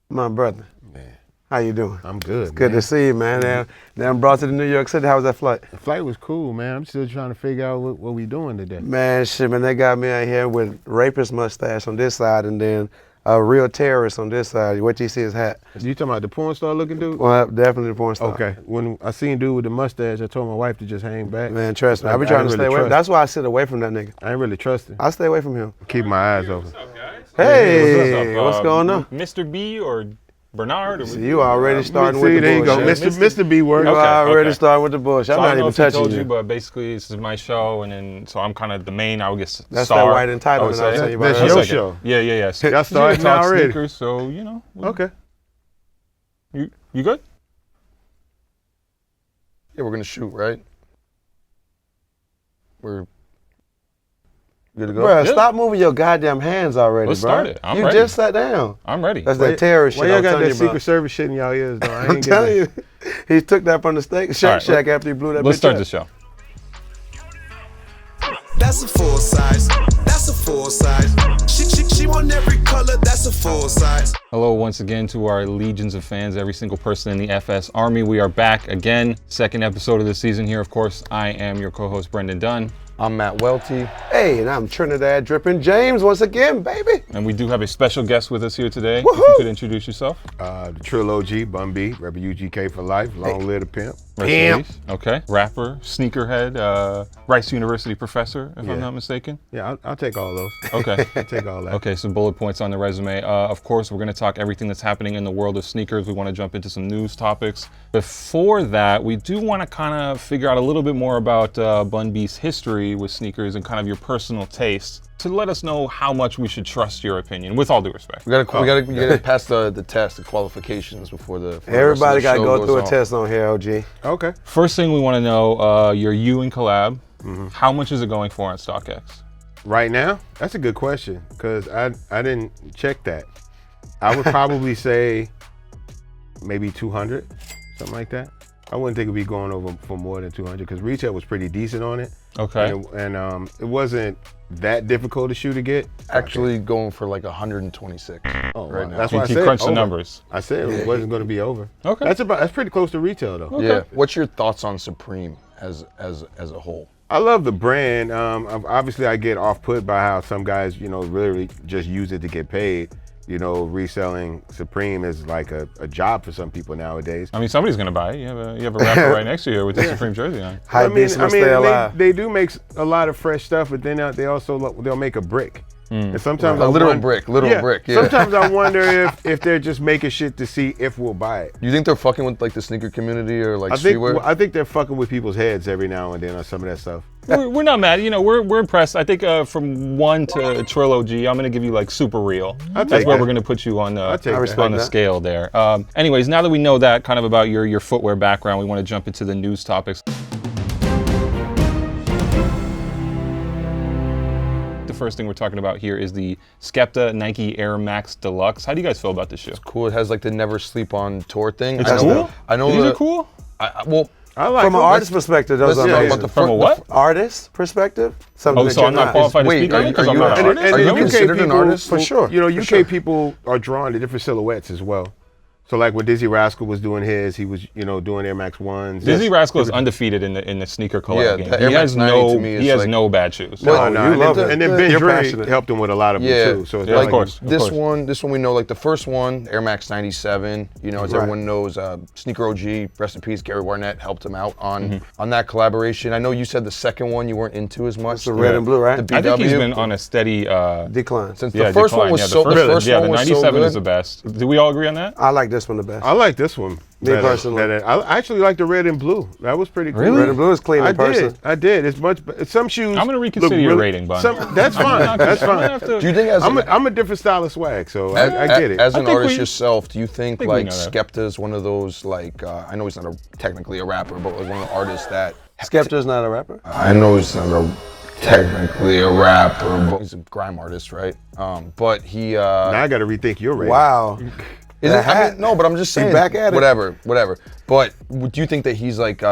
My brother. Man, How you doing? I'm good. Good to see you, man. Then brought to the New York City. How was that flight? The flight was cool, man. I'm still trying to figure out what we doing today. Man, shit, man, they got me out here with rapist mustache on this side and then a real terrorist on this side. Wait till you see his hat. You talking about the porn star looking dude? Well, definitely the porn star. Okay. When I seen dude with the mustache, I told my wife to just hang back. Man, trust me. I be I trying to didn't stay really away. trust. That's why I sit away from that nigga. I ain't really trusting. I stay away from him. Keep my eyes open. Hey, what's going on? Mr. B or Bernard? Or See, you already starting See, with the there you go. bullshit. Mr. B word. You Okay, already okay. starting with the bullshit. So I'm I not don't know even if he touching told you. you, but basically this is my show, and then so I'm kind of the main. I would get That's star. that white entitlement I was telling you about. That's earlier. your One second. show. Yeah. Y'all starting talk now already? sneakers, so you know. Okay. You good? Yeah, we're gonna shoot, right? We're good to go. Bruh, Yeah. stop moving your goddamn hands already, Let's bro. start it. I'm you ready. just sat down. I'm ready. That's that terrorist Why shit y'all I'm got telling that you Secret about. Service shit in y'all ears, though? I I'm ain't telling getting you, he took that from the Shake All right, Shack after he blew that Let's bitch start up. the show. That's a full size. That's a full size. She want every color. That's a full size. Hello once again to our legions of fans, every single person in the FS Army. We are back again, second episode of the season here. Of course, I am your co-host Brendan Dunne, I'm Matt Welty. Hey, and I'm Trinidad Drippin' James once again, baby. and we do have a special guest with us here today. If Woohoo! you could introduce yourself. The Trilogy, Bun B, Rebel UGK for life. Long live the pimp. Rest in peace. Okay. Rapper, sneakerhead, Rice University professor, if I'm not mistaken. Yeah, I'll take all those. Okay. I'll take all that. Okay, some bullet points on the resume. Of course, we're going to talk everything that's happening in the world of sneakers. We want to jump into some news topics. Before that, we do want to kind of figure out a little bit more about Bun B's history with sneakers and kind of your personal taste to let us know how much we should trust your opinion, with all due respect. We gotta pass the test, the qualifications before the. Everybody got to go through a test. test on here, OG. Okay. First thing we want to know, your You and collab, how much is it going for on StockX? Right now, that's a good question because I didn't check that. I would probably say maybe 200, something like that. I wouldn't think it'd be going over for more than 200 because retail was pretty decent on it. Okay. And it wasn't that difficult a shoe to get. Actually going for like 126 Oh, right now. that's why I He said crunched the over. numbers. I said it wasn't going to be over. Okay. That's pretty close to retail though. Yeah. What's your thoughts on Supreme as a whole? I love the brand. Obviously, I get off-put by how some guys, really just use it to get paid. Reselling Supreme is like a job for some people nowadays. I mean, somebody's going to buy it. You have a rapper right next to you with the Supreme jersey on. Hype beast must stay alive. they do make a lot of fresh stuff, but then they also they'll make a brick. And sometimes A literal brick. Yeah. Sometimes I wonder if they're just making shit to see if we'll buy it. You think they're fucking with like the sneaker community or like streetwear? I think they're fucking with people's heads every now and then on some of that stuff. We're not mad. We're impressed. I think from 1 to Trilogy, I'm going to give you like super real. That's take where that. we're going to put you on the, take that. on the that. scale there. Anyways, now that we know that kind of about your footwear background, we want to jump into the news topics. The first thing we're talking about here is the Skepta Nike Air Max Deluxe. How do you guys feel about this shoe? Cool. It has like the never sleep on tour thing. It's I know cool? that- I know These that, are cool? Well, I like From an them. artist perspective, those let's are talk amazing. about the From a front. what? Artist perspective? Something Oh, that so you're I'm not qualified to Wait, speak are on you- it because are I'm you- not an and- artist? and Are you you? considered an artist? For sure. UK people are drawn to different silhouettes as well. So like when Dizzy Rascal was doing his, he was doing Air Max 1s. Dizzy Rascal is undefeated in the sneaker collab Yeah, game. the Air He Max has 90 no to me is he has like- no bad shoes. No, Oh, no, you and love then, it. and then Ben You're Drury passionate. helped him with a lot of them Yeah. too. So it's Yeah, not of like course. this one we know, like the first one, Air Max 97. As Right. everyone knows, Sneaker OG, rest in peace, Gary Barnett helped him out Mm-hmm. on that collaboration. I know you said the second one you weren't into as much. the red and blue, right? The I think he's BW. been on a steady Decline. Since yeah, the first decline. one was yeah, so the the first yeah, one the was so 97 good. is the best. Do we all agree on that? I like this one the best. I like this one. Me personally. I actually like the red and blue. That was pretty cool. Really? Red and blue is clean in person. I did. It's much. Some shoes. I'm gonna look reconsider your really- rating, Bun. That's fine. That's I'm gonna fine. have to- Do you think I'm a different style of swag, so I get it. As an I think artist we- yourself, do you think think we like know that. Skepta is one of those like I know he's not technically a rapper, but like one of the artists that Skepta's not a rapper? I know he's not technically a rapper, but he's a grime artist, right? But he Now I got to rethink your rating. Wow. is The it, I hat. mean, no, but I'm just saying back at it. whatever. But do you think that he's like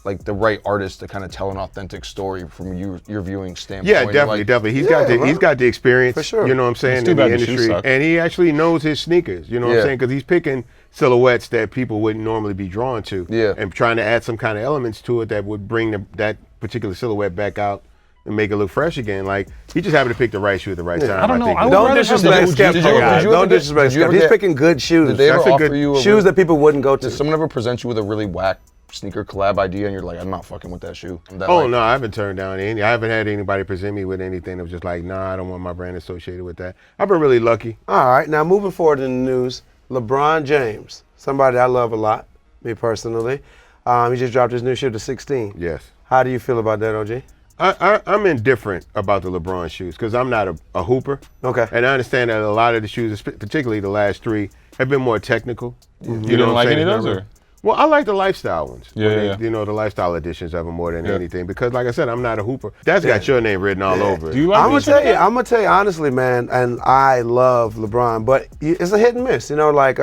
like the right artist to kind of tell an authentic story from your viewing standpoint. Yeah, definitely, Like, definitely. Yeah, He's got the experience. For sure. You know what I'm saying? too In the bad the shoes industry, suck. and he actually knows his sneakers. You know what Yeah. I'm saying? Because he's picking silhouettes that people wouldn't normally be drawn to. Yeah. And trying to add some kind of elements to it that would bring that particular silhouette back out and make it look fresh again. Like he just happened to pick the right shoe at the right time. I don't know. think. I would Don't rather have the disrespect OG Skep. Did you guys. ever Don't get- disrespect did you Skep. ever He's get- picking good shoes. Did they ever That's a offer good- you a Shoes that people wouldn't go to. Did someone ever present you with a really whack sneaker collab idea and you're like, I'm not fucking with that shoe? I'm that, Oh like- no, I haven't turned down any. I haven't had anybody present me with anything that was just like, nah, I don't want my brand associated with that. I've been really lucky. All right, now moving forward in the news, LeBron James, somebody I love a lot, me personally. He just dropped his new shoe, the 16. Yes. How do you feel about that, OG? I'm indifferent about the LeBron shoes because I'm not a hooper. Okay. And I understand that a lot of the shoes, particularly the last three, have been more technical. You didn't like any of those, or? Well, I like the lifestyle ones. Yeah, When they- yeah. You know, the lifestyle editions of them more than Yeah. anything because, like I said, I'm not a hooper. That's got your name written all over it. Do you like I'm these gonna shoes? tell you honestly, man, and I love LeBron, but it's a hit and miss. You know, like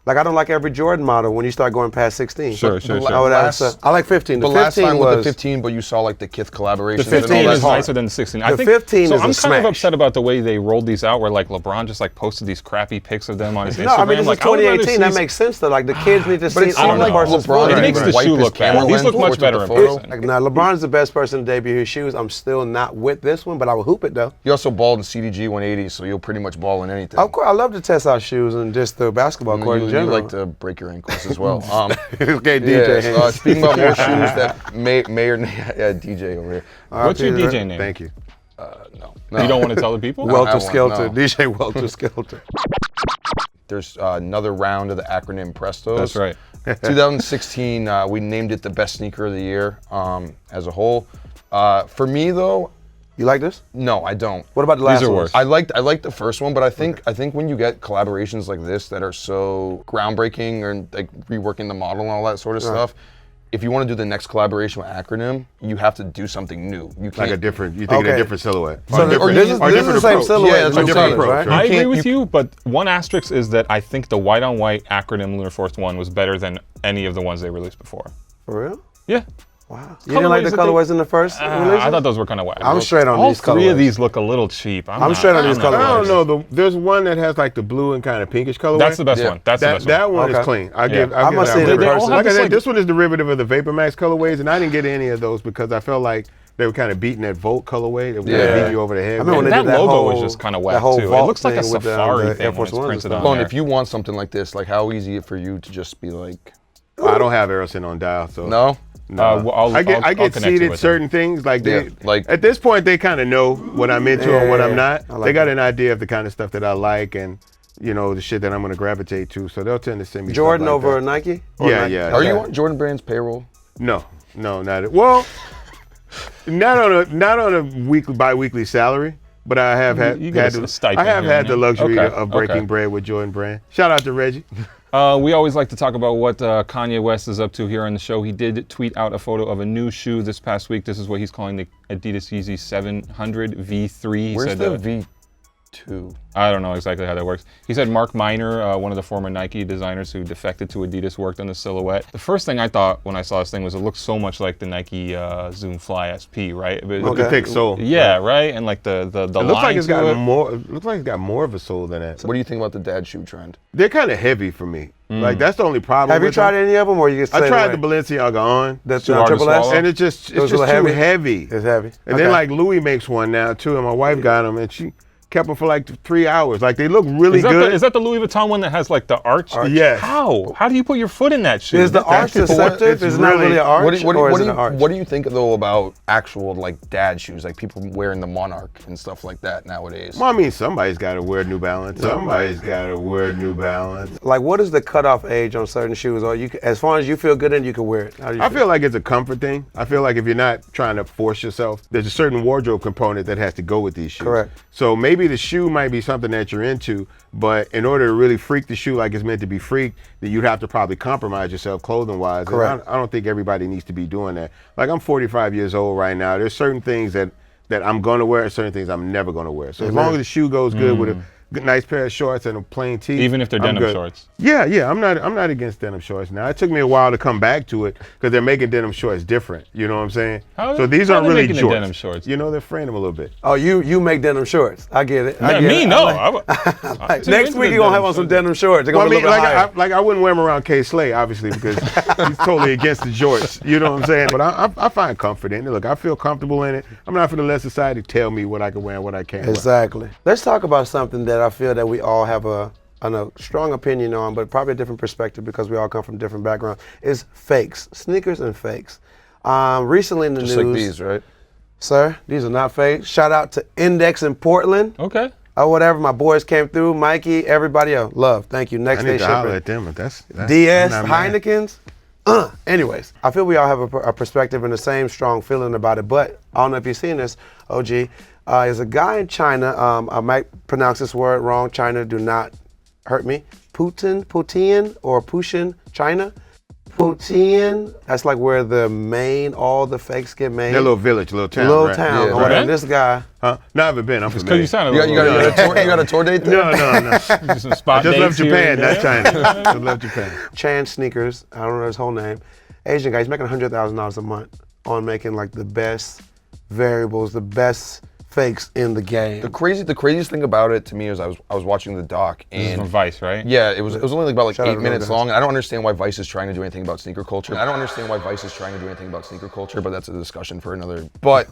I don't like every Jordan model when you start going past 16. Sure, But sure, the sure. I would have Last- to, I like 15. The But last 15 time was with the 15, but you saw like the Kith collaborations. The 15 15 is is hard. nicer than the 16. I The think 15 so. is a I'm kind smash. of upset about the way they rolled these out, where like LeBron just like posted these crappy pics of them on his Instagram. no, I mean this like, is I would rather 2018. That see- makes sense though. Like the kids need to see But it it I on don't the know. person's LeBron It photo. makes the wipe shoe his look. camera These look lens much for better the in photo. person. Like, now LeBron's the best person to debut his shoes. I'm still not with this one, but I will hoop it though. You also balled in CDG 180, so you'll pretty much ball in anything. Of course, I love to test out shoes and just the basketball court in You general. like to break your ankles as well. Okay, Yeah, DJ. so, speaking about more shoes that may or DJ over here. What's your Peter. DJ name? Thank you. No. You don't want to tell the people? Well- Welter have one, Skelter, no. DJ Welter Skelter. There's another round of the Acronym Prestos. That's right. 2016, we named it the best sneaker of the year as a whole. For me though, You like this? no, I don't. What about the last are one? worse. I liked the first one, but I think when you get collaborations like this that are so groundbreaking or like reworking the model and all that sort of stuff, if you want to do the next collaboration with Acronym, you have to do something new. You can't Like a different, you think Okay. a different silhouette. So Or different- this is or the different same approach. silhouette. Yeah, with that's new what I'm saying. colors, right? You I agree can't- with you, but one asterisk is that I think the white on white Acronym Lunar Force 1 was better than any of the ones they released before. For real? Yeah. Wow. You didn't like the Colorways that they- colorways in the first release? I thought those were kind of whack. I'm straight on All these three of colorways. these look a little cheap. I'm straight on these not- colorways. I don't know. There's one that has like the blue and kind of pinkish colorway. That's the best Yeah. one. That's the best That one. one Okay. is clean. I Yeah. give I must that see one. it in They all person. have Like I this, said, like- this one is derivative of the Vapor Max colorways, and I didn't get any of those because I felt like they were kind of beating that Volt colorway. They were kind Yeah. of beating you over the head. I remember when And they that did that logo whole, was just kind of that whack whole too. It vault looks like a thing with the safari Air thing when Force it's Ones and printed stuff. on Well, there. if you want something like this, like how easy for you to just be like, I don't have Aerosyn on dial, so no? Well, I'll I get connect you seated with certain things like they Yeah, like- at this point they kind of know what I'm into and what I'm not. I like They got that. an idea of the kind of stuff that I like and you know the shit that I'm gonna gravitate to. So they'll tend to send me Jordan stuff like over that. Nike? Or Yeah, Nike? yeah. Are you Okay. on Jordan Brand's payroll? No, not well. Not on a weekly bi-weekly salary, but I have had You get a stipend I have here had and the there. luxury Okay, of breaking okay. bread with Jordan Brand. Shout out to Reggie. We always like to talk about what Kanye West is up to here on the show. He did tweet out a photo of a new shoe this past week. This is what he's calling the Adidas Yeezys 700 V3. He Where's said, the V2? I don't know exactly how that works. He said Mark Miner, one of the former Nike designers who defected to Adidas, worked on the silhouette. The first thing I thought when I saw this thing was it looks so much like the Nike Zoom Fly SP, right? But- With the thick sole. Yeah, right? And like the It looks line like it's to got it. more. It looks like it's got more of a sole than that. What do you think about the dad shoe trend? They're kind of heavy for me. Mm. Like that's the only problem. Have you with tried them. any of them or you just I tried the Balenciaga on, That's Too hard to Triple S? swallow? and it's was just a little too heavy? heavy. It's heavy. And Okay. then like Louis makes one now too, and my wife got them, and she kept them for like 3 hours. Like they look really good. Is that the Louis Vuitton one that has like the arch? Yes. How? How do you put your foot in that shoe? Is the arch people- deceptive? it's Is it not really- really an arch or is it an arch? What do you think though about actual like dad shoes, like people wearing the Monarch and stuff like that nowadays? Well, I mean, somebody's got to wear New Balance. Somebody's got to wear New Balance. Like, what is the cutoff age on certain shoes? Or you, as far as you feel good in, you can wear it. How do you I feel like it's a comfort thing. I feel like if you're not trying to force yourself, there's a certain wardrobe component that has to go with these shoes. Correct. So maybe the shoe might be something that you're into, but in order to really freak the shoe like it's meant to be freaked, then you'd have to probably compromise yourself clothing-wise. And Correct. I don't think everybody needs to be doing that. Like I'm 45 years old right now. There's certain things that I'm gonna wear and certain things I'm never gonna wear. So as long as the shoe goes good with nice pair of shorts and a plain tee. Even if they're I'm denim good. shorts. Yeah, I'm not against denim shorts. Now it took me a while to come back to it because they're making denim shorts different. You know what I'm saying? How These are aren't they really making the shorts. denim shorts? You know, they're fraying them a little bit. Oh, you make denim shorts. I get it. Yeah, me, no. Like, next week you're gonna have on some denim shorts. They're Well, gonna be a little bit higher. I wouldn't wear them around K Slay, obviously, because he's totally against the jorts. You know what I'm saying? But I find comfort in it. Look, I feel comfortable in it. I'm not going to let society tell me what I can wear and what I can't wear. Exactly. Let's talk about something that I feel that we all have a strong opinion on, but probably a different perspective because we all come from different backgrounds, is fakes. Sneakers and fakes. Recently in the news. Just like these, right? Sir, these are not fakes. Shout out to Index in Portland. Okay. Or whatever. My boys came through. Mikey, everybody else. Love. Thank you. Next I day need to shipping. holler at them, but that's DS, I'm not mad. Heineken's. Anyways, I feel we all have a perspective and the same strong feeling about it. But I don't know if you've seen this, OG. There's a guy in China. I might pronounce this word wrong. China, do not hurt me. Putin, or Pushin, China. Putin. That's like where all the fakes get made. They're a little village, little town. Little right? town. Yeah, Or right. This guy. Huh? No, I haven't been. I'm Because familiar. you sounded You got a tour date there? No. Some spot Just left dates here Japan, and not there. China. Just left Japan. Chan Sneakers. I don't know his whole name. Asian guy. He's making $100,000 a month on making like the best variables, the best fakes in the game. The craziest thing about it to me is I was watching the doc This is and from Vice, right? yeah, it was only like about Shout out 8 to minutes those guys. long, and I don't understand why Vice is trying to do anything about sneaker culture. But that's a discussion for another. But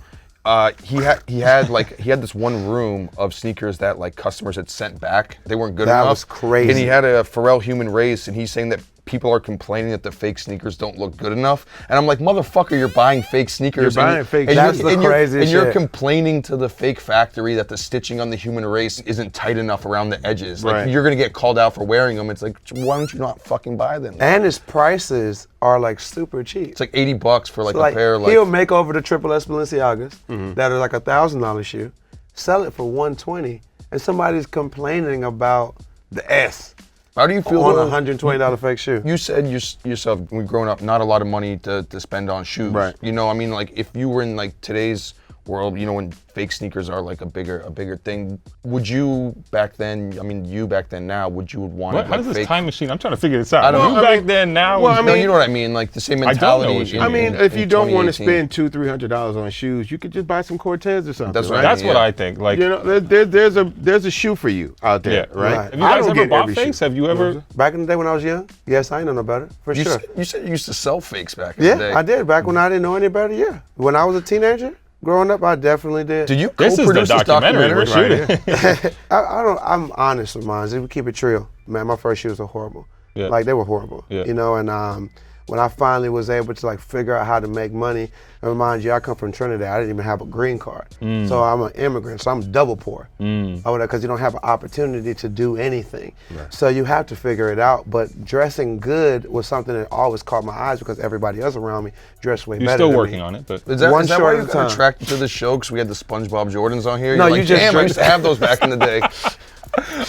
he had this one room of sneakers that like customers had sent back. They weren't good That enough. was crazy. And he had a Pharrell human race, and he's saying that people are complaining that the fake sneakers don't look good enough. And I'm like, motherfucker, you're buying fake sneakers. You're buying fake That's the craziest And you're shit. complaining to the fake factory that the stitching on the human race isn't tight enough around the edges. Like, Right. you're gonna get called out for wearing them. It's like, why don't you not fucking buy them? And his prices are like super cheap. It's like $80 for like So, a pair. Like, he'll make over the Triple S Balenciagas Mm-hmm. that are like $1,000 shoe, sell it for $120, and somebody's complaining about the S how do you feel on a though? $120 fake shoe. You said yourself, when we growing up, not a lot of money to spend on shoes. Right. You know, I mean, like if you were in like today's world, you know, when fake sneakers are like a bigger thing, would you back then? I mean, you back then now, would you want What? like How does this fake? time machine? I'm trying to figure this out. I don't You know. back then, now. Well, I No, mean- you know what I mean. Like the same I don't I know mentality. what you mean, in if you don't want to 2018. spend $200-300 on shoes, you could just buy some Cortez or something. That's right? right. That's what Yeah. I think. Like, You know, there's a shoe for you out there, Yeah. right? Right. have you guys don't ever get bought every fakes? shoe. Have you ever? Back in the day when I was young, yes, I ain't know no better, for You sure. said you used to sell fakes back in the Yeah, day. I did. Back when I didn't know any better, yeah. When I was a teenager, growing up, I definitely did. Did you This is the co-produce this documentary we're documentary? shooting. I'm honest with mine. We keep it real. Man, my first shoes were horrible. Yeah. Like they were horrible. Yeah. You know, and when I finally was able to like figure out how to make money, and mind you, I come from Trinidad. I didn't even have a green card. So I'm an immigrant, so I'm double poor. Because you don't have an opportunity to do anything. So you have to figure it out. But dressing good was something that always caught my eyes because everybody else around me dressed way You're better still than working me. on it, but Is that One why short you at a got time. attracted to the show? Because we had the SpongeBob Jordans on here. No, You're you like, just damn, I dress- used to have those back in the day.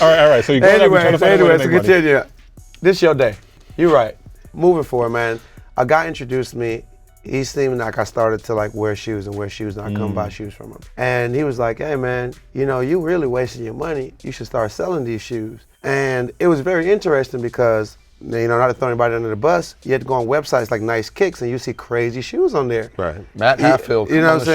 all right. So you go out there, we're trying to find a way to Anyways, to make money. continue. This your day. You're right. Moving forward, man. A guy introduced me. He seemed like I started to like wear shoes and I come buy shoes from him. And he was like, hey man, you know, you really wasting your money. You should start selling these shoes. And it was very interesting because, you know, not to throw anybody under the bus, you had to go on websites like Nice Kicks and you see crazy shoes on there. Right. Matt Hatfield, You come know on what the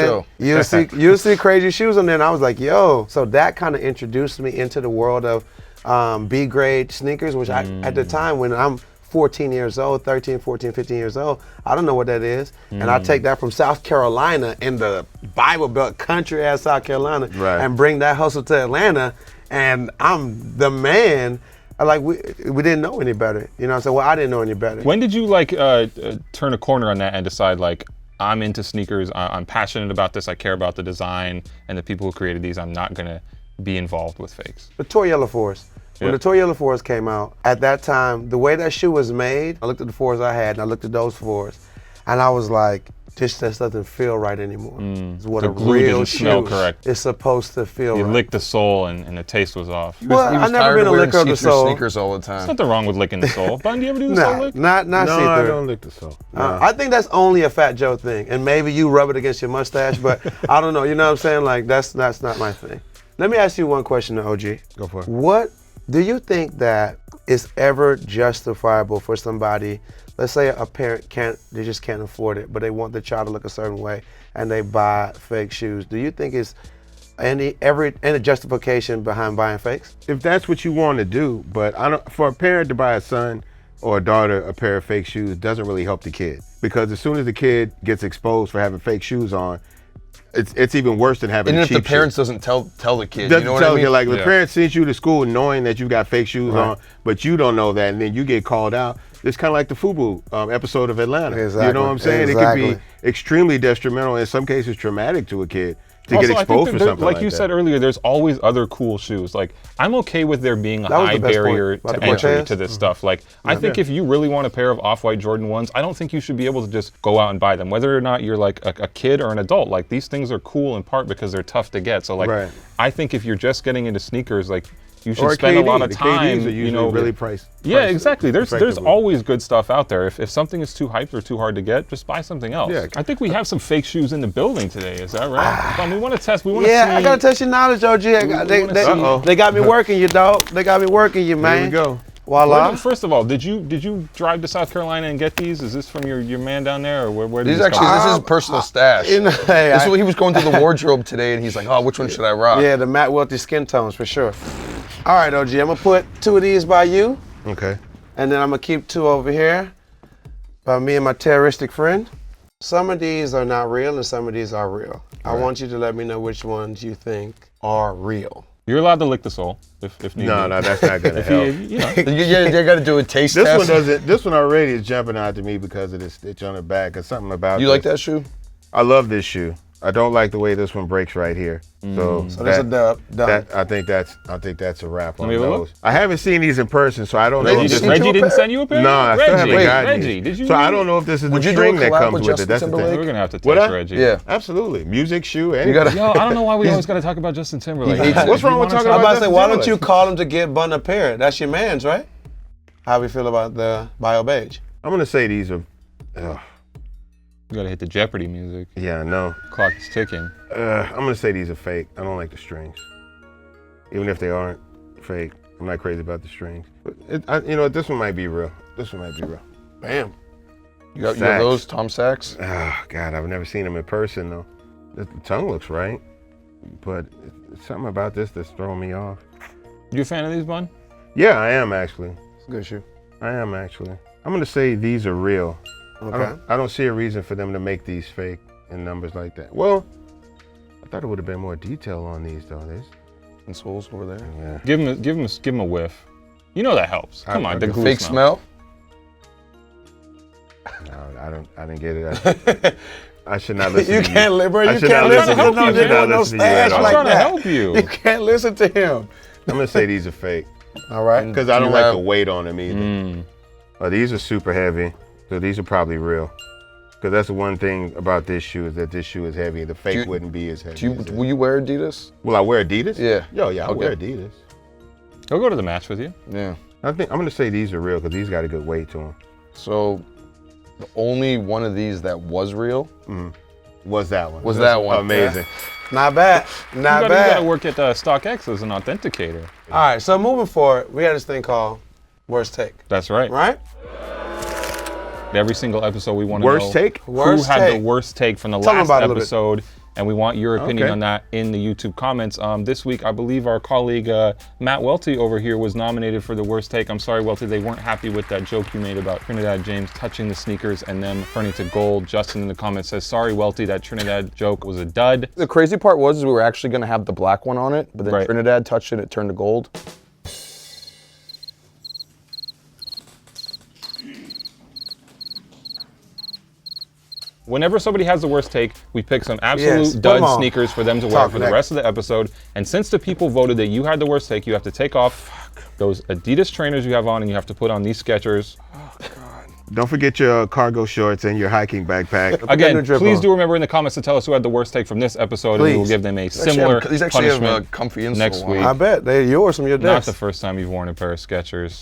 I'm saying? show. You'll see crazy shoes on there, and I was like, yo. So that kind of introduced me into the world of B grade sneakers, which I, at the time when I'm 14 years old, 13, 14, 15 years old, I don't know what that is. And I take that from South Carolina in the Bible Belt, country ass South Carolina, Right. and bring that hustle to Atlanta, and I'm the man. Like we didn't know any better, you know what I'm saying? Well, I didn't know any better. When did you like turn a corner on that and decide like I'm into sneakers, I'm passionate about this, I care about the design and the people who created these, I'm not gonna be involved with fakes? The Toy Yellow Force. When Yeah. the Toy Yellow Force came out, at that time, the way that shoe was made, I looked at the fours I had and I looked at those fours, and I was like, this just doesn't feel right anymore. It's what The a glue real didn't smell shoe correct. is supposed to feel You right. licked the sole and the taste was off. Well, He was I've never tired been of a wearing licker of the see-through soul. sneakers all the time. There's nothing wrong with licking the sole. Bun, do you ever do the sole Nah, lick? not No, I see-through. don't lick the sole. I think that's only a Fat Joe thing, and maybe you rub it against your mustache, but I don't know. You know what I'm saying? Like that's not my thing. Let me ask you one question, OG. Go for it. What do you think that is ever justifiable for somebody? Let's say a parent they just can't afford it, but they want the child to look a certain way, and they buy fake shoes. Do you think it's any justification behind buying fakes? If that's what you want to do, but for a parent to buy a son or a daughter a pair of fake shoes doesn't really help the kid, because as soon as the kid gets exposed for having fake shoes on, it's even worse than having And cheap if the parents shoes. doesn't tell the kid, Doesn't you know what tell I mean? you, like the parent sends you to school knowing that you got fake shoes on, but you don't know that, and then you get called out. It's kind of like the FUBU episode of Atlanta. Exactly. You know what I'm saying? Exactly. It could be extremely detrimental, in some cases traumatic to a kid to Also, get I exposed think for that something like you said earlier, there's always other cool shoes. Like, I'm okay with there being a That was high the best barrier point about to the entry Cortez. to this stuff. Like, I think if you really want a pair of off-white Jordan 1s, I don't think you should be able to just go out and buy them, whether or not you're like a kid or an adult. Like, these things are cool in part because they're tough to get. So, like, Right. I think if you're just getting into sneakers, like, you should Or spend a KD. lot of The time, KDs are usually you know, really priced. Yeah, exactly. There's effectively. always good stuff out there. If something is too hyped or too hard to get, just buy something else. Yeah. I think we have some fake shoes in the building today. Is that right? We want to test. We want to Yeah, see. I gotta test your knowledge, OG. They got me working you, dog. They got me working you, man. Here we go. Voila. First of all, did you drive to South Carolina and get these? Is this from your man down there, or where did These this actually, come this is personal stash. You know, hey, This is what he was going through the wardrobe today, and he's like, "Oh, which one should I rock?" yeah, the Matt Welty skin tones for sure. All right, OG, I'm gonna put 2 of these by you, Okay. and then I'm gonna keep 2 over here by me and my terroristic friend. Some of these are not real, and some of these are real. I want you to let me know which ones you think are real. You're allowed to lick the sole if need No, be. no, that's not gonna help. You know. You got to do a taste This test. one doesn't. This one already is jumping out to me because of the stitch on the back. Or something about. You like that shoe? I love this shoe. I don't like the way this one breaks right here. So that's a dub. Done. I think that's a wrap on me have a look. those. I haven't seen these in person, so I don't know. Reggie if this sent Reggie you a didn't pair? send you a pair? No, I still haven't Reggie, gotten Reggie, these. did you? So I don't know if this is Would the you do a string that collab comes with with it. Justin That's the Timberlake? thing. We're gonna have to Would text I? Reggie. Yeah. Absolutely. Music shoe. Anything. You got Yo, I don't know why we always gotta talk about Justin Timberlake. hates it. What's wrong with talking I'm about about to say, Justin why don't Timberlake? you call him to get Bun a pair? That's your man's, right? How we feel about the bio beige? I'm gonna say these are. You gotta hit the Jeopardy music. Yeah, no. Clock is ticking. I'm gonna say these are fake. I don't like the strings, even if they aren't fake. I'm not crazy about the strings. But you know, this one might be real. This one might be real. Bam. You got Saks. those Tom Sachs? Oh God, I've never seen them in person though. The tongue looks right, but it's something about this that's throwing me off. You a fan of these, Bun? Yeah, I am actually. It's a good shoe. I am actually. I'm gonna say these are real. Okay. I don't see a reason for them to make these fake in numbers like that. Well, I thought it would have been more detail on these though. And soles over there. Yeah. Give him a whiff. You know that helps. Come on, the glue Fake smell? No, I didn't get it. I should not listen You to can't live, bro. I You should can't not listen to help no you, nigga man. with no I'm stash I'm like trying to that. help you. You can't listen to him. I'm gonna say these are fake All right. because I don't You like have- the weight on them either. These are super heavy, so these are probably real. Because that's the one thing about this shoe is that this shoe is heavy. The fake wouldn't be as heavy. Will you wear Adidas? Will I wear Adidas? Yeah. Yeah, I Okay. wear Adidas. He'll go to the match with you. Yeah. I think I'm gonna say these are real because these got a good weight to them. So the only one of these that was real Was that one? was that one. Amazing. Not bad. You Not gotta bad. work at StockX as an authenticator. All right. So moving forward, we had this thing called worst take, That's right. right? Every single episode we want to Worst know take? who Worst had the take. worst take from the Tell 'em last about it a little bit. episode, and we want your opinion Okay. on that in the YouTube comments. This week, I believe our colleague Matt Welty over here was nominated for the worst take. I'm sorry, Welty, they weren't happy with that joke you made about Trinidad James touching the sneakers and them turning to gold. Justin in the comments says, sorry, Welty, that Trinidad joke was a dud. The crazy part was we were actually going to have the black one on it, but then Right. Trinidad touched it, it turned to gold. Whenever somebody has the worst take, we pick some absolute Yes, put 'em dud on. sneakers for them to wear Talk for the next. rest of the episode. And since the people voted that you had the worst take, you have to take off those Adidas trainers you have on and you have to put on these Skechers. Don't forget your cargo shorts and your hiking backpack. Again, new drip please on. do remember in the comments to tell us who had the worst take from this episode, and we will Please. give them a similar These actually have punishment comfy insole next on. week. I bet they're yours from your Not desk. the first time you've worn a pair of Skechers.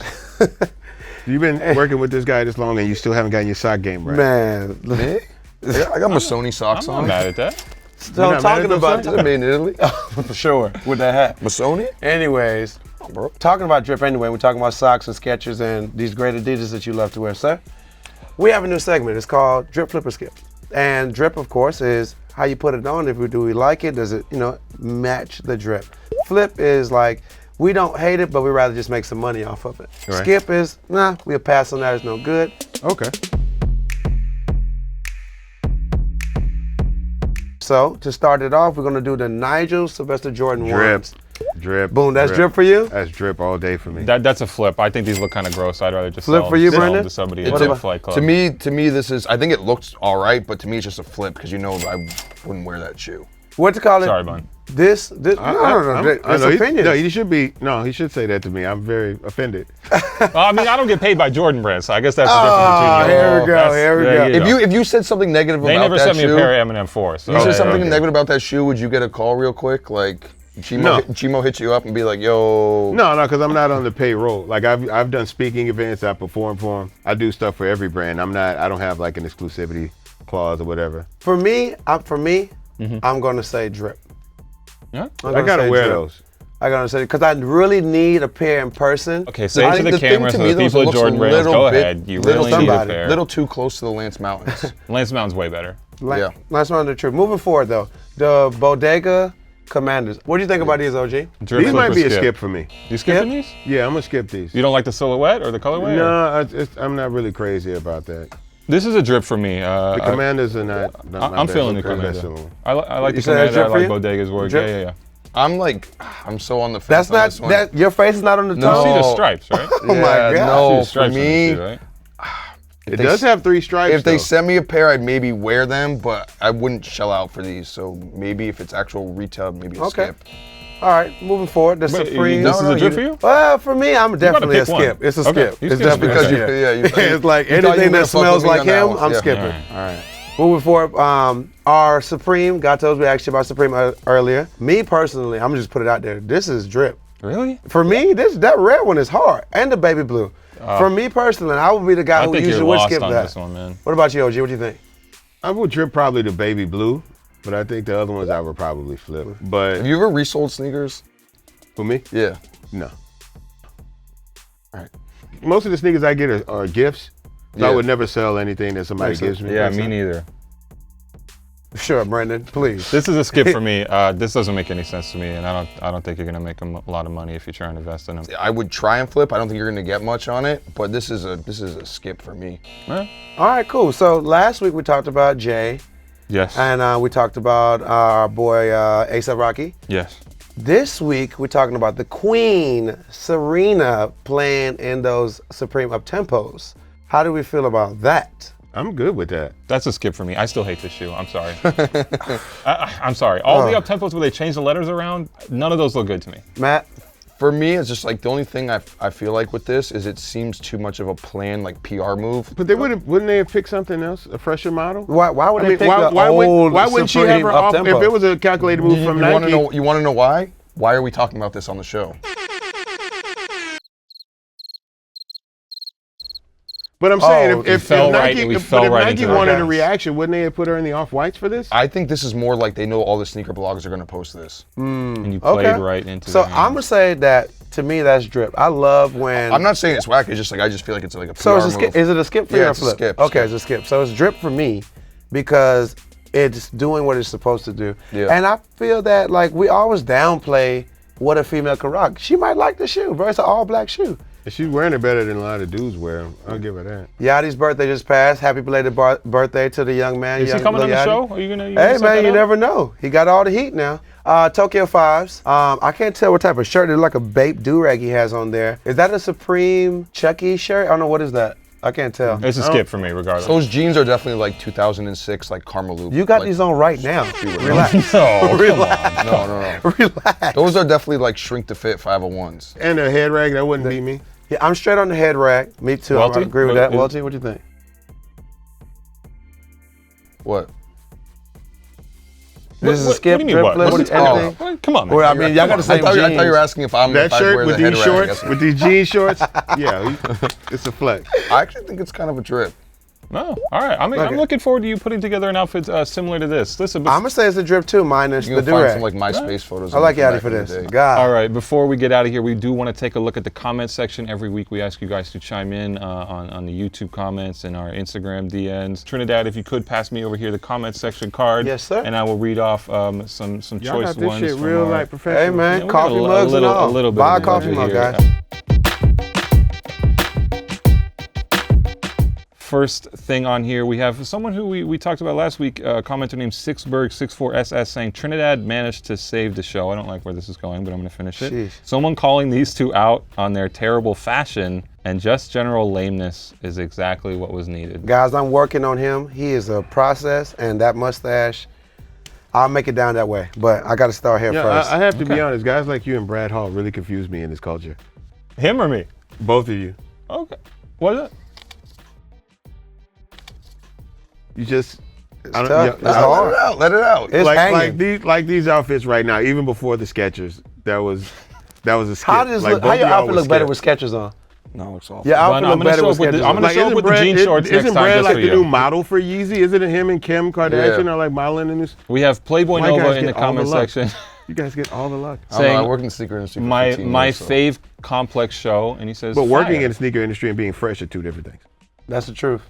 You've been working with this guy this long and you still haven't gotten your sock game right. Man, I got my Sony socks I'm not on. mad at that. So I'm talking about Is it made in Italy? for sure with that hat. Masoni? Anyways, talking about drip anyway, we're talking about socks and Skechers and these great Adidas that you love to wear, sir. We have a new segment. It's called Drip, Flip, or Skip. And drip, of course, is how you put it on. If we do we like it, does it, match the drip? Flip is like, we don't hate it, but we rather just make some money off of it. Right. Skip is, nah, we'll pass on that, it's no good. Okay. So to start it off, we're gonna do the Nigel Sylvester Jordan Drip. ones. Drip. Boom, that's drip for you? That's drip all day for me. That's a flip. I think these look kind of gross. I'd rather just Flip sell for you, sell them Brandon? to somebody What at a about- flight club. To me, this is. I think it looks all right, but to me, it's just a flip because I wouldn't wear that shoe. What to call it? Sorry, Bun. This no. That's opinion. He should be. No, he should say that to me. I'm very offended. I mean, I don't get paid by Jordan Brand, so I guess that's the difference between you. here we go, here we go. If you said something negative They about never that sent me shoe, a pair of M&M 4. So you said something okay. negative about that shoe, would you get a call real quick? Like Chimo hits you up and be like, "Yo." No, because I'm not on the payroll. Like I've done speaking events. I perform for them. I do stuff for every brand. I don't have like an exclusivity clause or whatever. For me, I'm gonna say drip. Yeah? I gotta wear those. I gotta say because I really need a pair in person. Okay, say it to the thing camera to so me, the those people at looks a Jordan Brands, little go bit- ahead. You little really need a somebody. pair. Little too close to the Lance Mountains. Lance Mountain's way better. Yeah. That's one of the truth. Moving forward though, the Bodega Commanders. What do you think about these, OG? Drip, These flip, might or be a skip for me. You skipping these? Yeah, I'm gonna skip these. You don't like the silhouette or the colorway? or- No, I'm not really crazy about that. This is a drip for me. The Commanders are not. I'm feeling the Commander. Commander. I like You the said that's Commander. I drip for like you? Bodega's work. Drip? Yeah. I'm so on the fence. That's on not this one. that. Your face is not on the You toe. see the No. stripes, right? Oh my Yeah, God. no, See the for stripes on the me, shoe, right? It does have 3 stripes. if they though. sent me a pair, I'd maybe wear them, but I wouldn't shell out for these. So maybe if it's actual retail, maybe a Okay. skip. All right, moving forward. The But Supreme. this is No, a drip you- for you? Well, for me, I'm definitely a pick one. skip. It's a Okay, skip. you It's skip definitely Because a you, skip. yeah, It's like you thought you anything were that gonna fuck smells with me like on that him, one. I'm Yeah. skipping. All right. Moving forward, our Supreme, Gatos, we asked you about Supreme earlier. Me personally, I'm gonna just put it out there. This is drip. Really? For me, that red one is hard, and the baby blue. For me personally, I would be the guy I who think you're usually would lost skip on that. this one, man. What about you, OG? What do you think? I would drip probably the baby blue, but I think the other ones I would probably flip. But Have you ever resold sneakers? for me, Yeah. no. All right. Most of the sneakers I get are gifts. So Yeah. I would never sell anything that somebody Makes gives sense. me. Yeah, me neither. Sure, Brandon, please. This is a skip for me. This doesn't make any sense to me, and I don't think you're gonna make a lot of money if you try and invest in them. I would try and flip. I don't think you're gonna get much on it, but this is a skip for me. Eh? All right, cool. So last week we talked about Jay, Yes. and we talked about our boy A$AP Rocky. Yes. This week we're talking about the Queen, Serena, playing in those Supreme up-tempos. How do we feel about that? I'm good with that. That's a skip for me. I still hate this shoe. I'm sorry. I'm sorry. All the up tempos where they change the letters around, none of those look good to me. Matt? For me, it's just like the only thing I feel like with this is it seems too much of a planned like PR move. But they wouldn't they have picked something else, a fresher model? Why would they pick the why old wouldn't she have Supreme her off? up-tempo? If it was a calculated move from Nike, You want to know why? Why are we talking about this on the show? but I'm saying Oh, if fell right- Nike, we but fell if right Nike into that. wanted a reaction, wouldn't they have put her in the off-whites for this? I think this is more like they know all the sneaker bloggers are going to post this. And you played Okay. right into So their I'm gonna say that to me that's drip. I love when. I'm not saying it's whack. It's just like I just feel like it's like a PR So it's a move. skip. Is it a skip for you Yeah, or a it's a flip? skip, Okay, skip. it's a skip. So it's drip for me because it's doing what it's supposed to do. Yeah. And I feel that like we always downplay what a female can rock. She might like the shoe, bro. It's an all-black shoe. And she's wearing it better than a lot of dudes wear them. I'll give her that. Yachty's birthday just passed. Happy belated birthday to the young man. Is he young coming on Lil the Yachty. show? Are you gonna? Hey set man, that you up? never know. He got all the heat now. Tokyo 5s. I can't tell what type of shirt. It look like a Bape do-rag he has on there. Is that a Supreme Chucky shirt? I don't know. What is that? I can't tell. It's a skip for me, regardless. Those jeans are definitely like 2006, like Karma Loop. You got like, these on right now. Relax. No, Relax. No. Relax. Those are definitely like shrink to fit 501s. And a head rag, that wouldn't beat me. Yeah, I'm straight on the head rack. Me too. Welty? I agree with that. Welty, what do you think? What? This is a What skip, do you mean, drip, what? flip, What are you talking anything? about? Come on, man. Well, I mean, y'all got the I same thought, jeans. I thought you were asking if I'm That if I shirt wear with the head these rag, I shorts, guess. with these jean shorts, yeah, it's a flex. I actually think it's kind of a drip. No, all right. I'm looking forward to you putting together an outfit similar to this. Listen, I'm gonna say it's a drip too, minus You the can find some durag. like MySpace photos. I of like it Yachty back for in the this. day. God. all right, before we get out of here, we do want to take a look at the comment section. Every week we ask you guys to chime in on the YouTube comments and our Instagram DMs. Trinidad, if you could pass me over here the comment section card. Yes, sir. And I will read off some Y'all choice got this ones. shit from real our- like professional. Hey man, Yeah, we coffee got a mugs little- and all. a little bit Buy a of it coffee over mug, here. guys. First thing on here, we have someone who we talked about last week, a commenter named Sixberg64SS saying, Trinidad managed to save the show. I don't like where this is going, but I'm going to finish it. Sheesh. Someone calling these two out on their terrible fashion and just general lameness is exactly what was needed. Guys, I'm working on him. He is a process, and that mustache, I'll make it down that way. But I got to start here Yeah, first. I have to be honest. Guys like you and Brad Hall really confuse me in this culture. Him or me? Both of you. Okay. What is it? You just. tough. yeah, It's hard. Let it out. It's like hanging. these outfits right now, even before the Skechers, that was a skip. How does like, how both your of y'all outfit was look better skip. with Skechers on? No, it's awful. Your Bun, outfit I'm look gonna better show with up with the- Skechers I'm on. gonna show up with the jean shorts next Isn't time Brad just like for the you. new model for Yeezy? Isn't it him and Kim Kardashian Yeah. are like modeling in this? We have Playboy White Nova guys in the get all the comment luck. section You guys get all the luck. I don't know, I saying work in the sneaker industry for my 15 my years, so. fave complex show, and he says, But working fire. in the sneaker industry and being fresh are two different things. That's the truth.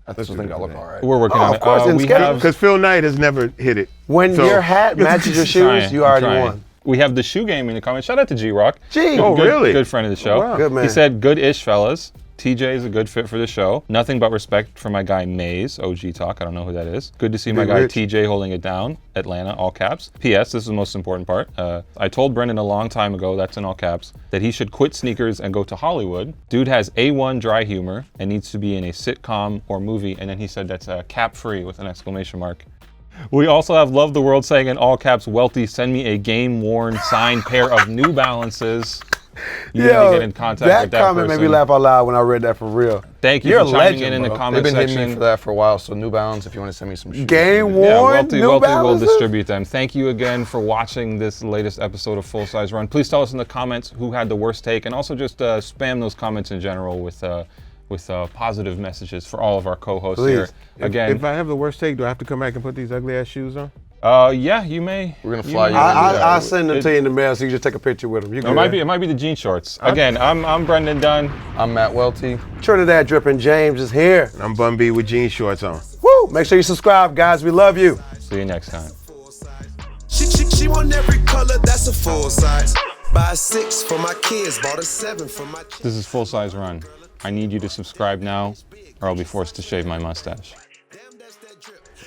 I just think I look all right. We're working Oh, on of it. course, in We Skechers. have Because Phil Knight has never hit it. When So- your hat matches your shoes, Trying, you already trying. won. We have the shoe game in the comments. Shout out to G-Rock. Gee. Oh, Good- really? Good friend of the show. Wow. Good man. He said, good-ish, fellas. TJ is a good fit for the show. Nothing but respect for my guy Maze, OG Talk. I don't know who that is. Good to see my Big guy Rich. TJ holding it down. Atlanta, all caps. P.S. This is the most important part. I told Brendan a long time ago, that's in all caps, that he should quit sneakers and go to Hollywood. Dude has A1 dry humor and needs to be in a sitcom or movie. And then he said that's cap-free with an exclamation mark. We also have Love the World saying in all caps, Welty, send me a game-worn signed pair of New Balances. You need to get in contact with that comment person. made me laugh out loud when I read that for real. Thank you You're for a chiming legend, in the bro. They've comment been hitting section. me for that for a while, so New Balance, if you want to send me some shoes. Game Yeah, worn, Welty New will Balances? distribute them. Thank you again for watching this latest episode of Full Size Run. Please tell us in the comments who had the worst take, and also just spam those comments in general with positive messages for all of our co-hosts Please. here. Again, If I have the worst take, do I have to come back and put these ugly ass shoes on? yeah, you may. We're gonna fly you. I'll send them to you in the mail so you just take a picture with them. You It might be the jean shorts. Again, I'm Brendan Dunne. I'm Matt Welty. Trinidad Drippin' James is here. I'm Bun B with jean shorts on. Woo! Make sure you subscribe, guys. We love you. See you next time. She want every color, that's a full size. Buy a 6 for my kids, bought a 7 for my This is Full Size Run. I need you to subscribe now, or I'll be forced to shave my mustache.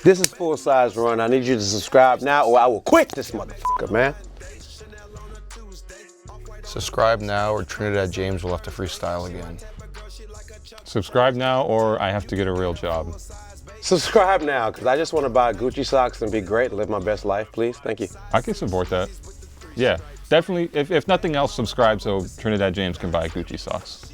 This is Full Size Run. I need you to subscribe now or I will quit this motherfucker, man. Subscribe now or Trinidad James will have to freestyle again. Subscribe now, or I have to get a real job. Subscribe now, because I just want to buy Gucci socks and be great and live my best life, please. Thank you. I can support that. Yeah, definitely. If nothing else, subscribe so Trinidad James can buy Gucci socks.